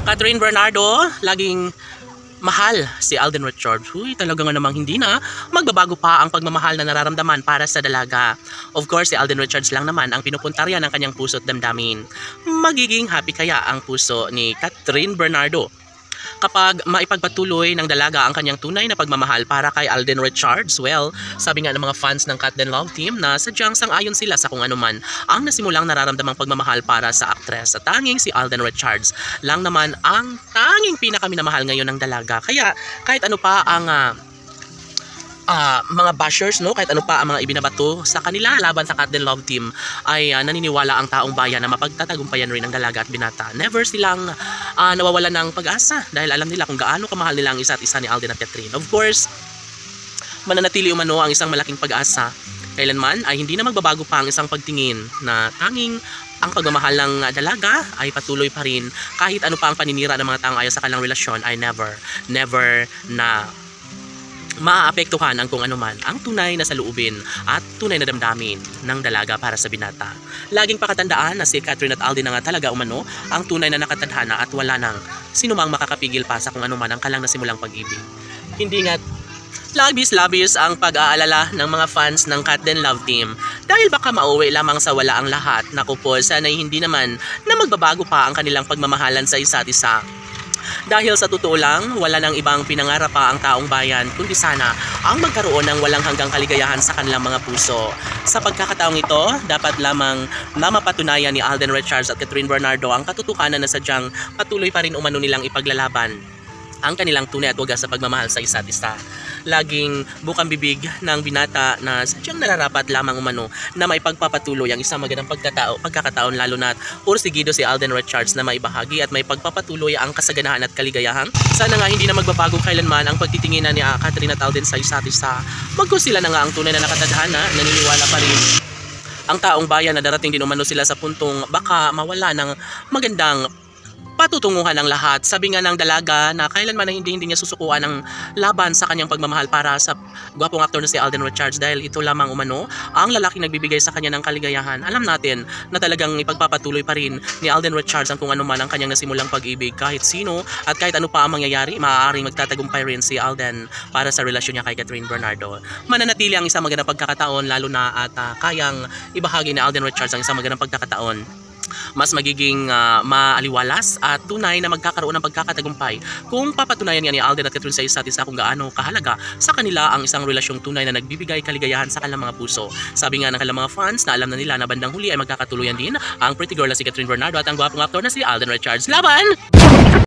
Catherine Bernardo, laging mahal si Alden Richards. Huy, talaga nga namang hindi na magbabago pa ang pagmamahal na nararamdaman para sa dalaga. Of course, si Alden Richards lang naman ang pinupuntarya ng kanyang puso at damdamin. Magiging happy kaya ang puso ni Catherine Bernardo kapag maipagpatuloy ng dalaga ang kanyang tunay na pagmamahal para kay Alden Richards? Well, sabi nga ng mga fans ng Cat Den Love Team na sadyang sang-ayon sila sa kung anuman ang nasimulang nararamdamang pagmamahal para sa aktres. Sa tanging si Alden Richards lang naman ang tanging pinakaminamahal ngayon ng dalaga. Kaya kahit ano pa ang mga bashers, no, kahit ano pa ang mga ibinabato sa kanila laban sa Cat Den Love Team, ay naniniwala ang taong bayan na mapagtatagumpayan rin ng dalaga at binata. Never silang nawawalan ng pag-asa dahil alam nila kung gaano kamahal nila ang isa't isa ni Alden at Catherine. Of course, mananatili umano ang isang malaking pag-asa. Kailanman ay hindi na magbabago pa ang isang pagtingin na tanging ang pagmamahal ng dalaga ay patuloy pa rin kahit ano pa ang paninira ng mga taong ayaw sa kanilang relasyon ay never na maaapektuhan ang kung anuman ang tunay na saloobin at tunay na damdamin ng dalaga para sa binata. Laging pakatandaan na si Catherine at Alden na nga talaga umano ang tunay na nakatadhana at wala nang sinumang makakapigil pa sa kung anuman ang kalang nasimulang pag-ibig. Hindi nga labis ang pag-aalala ng mga fans ng Cat Den Love Team dahil baka mauwi lamang sa wala ang lahat. Naku po, sana'y hindi naman na magbabago pa ang kanilang pagmamahalan sa isa't isa. Dahil sa totoo lang, wala nang ibang pinangarap pa ang taong bayan kundi sana ang magkaroon ng walang hanggang kaligayahan sa kanilang mga puso. Sa pagkakataong ito, dapat lamang na mapatunayan ni Alden Richards at Catherine Bernardo ang katotohanan na sadyang patuloy pa rin umano nilang ipaglalaban ang kanilang tunay at wagas sa pagmamahal sa isa't isa. Laging bukang bibig ng binata na sadyang nararapat lamang umano na may pagpapatuloy ang isang magandang pagkakataon lalo na porsigido si Alden Richards na maibahagi at may pagpapatuloy ang kasaganahan at kaligayahan. Sana nga hindi na magbabago kailanman ang pagtitinginan ni Catherine at Alden sa isa't isa. Magkos sila na nga ang tunay na nakatadhana, naniniwala pa rin ang taong bayan na darating din umano sila sa puntong baka mawala ng magandang patutunguhan ng lahat. Sabi nga ng dalaga na kailanman hindi niya susukuan ng laban sa kanyang pagmamahal para sa gwapong aktor na si Alden Richards dahil ito lamang umano ang lalaking nagbibigay sa kanya ng kaligayahan. Alam natin na talagang ipagpapatuloy pa rin ni Alden Richards ang kung ano man ang kanyang nasimulang pag-ibig kahit sino at kahit ano pa ang mangyayari, maaaring magtatagumpay rin si Alden para sa relasyon niya kay Catherine Bernardo. Mananatili ang isang magandang pagkakataon lalo na at kayang ibahagi ni Alden Richards ang isang magandang pagkakataon. Mas magiging maaliwalas at tunay na magkakaroon ng pagkakatagumpay kung papatunayan niya ni Alden at Catherine sa isa't isa kung gaano kahalaga sa kanila ang isang relasyong tunay na nagbibigay kaligayahan sa kanilang mga puso. Sabi nga ng kanilang mga fans na alam na nila na bandang huli ay magkakatuluyan din ang pretty girl na si Catherine Bernardo at ang gwapong aktor na si Alden Richards. Laban!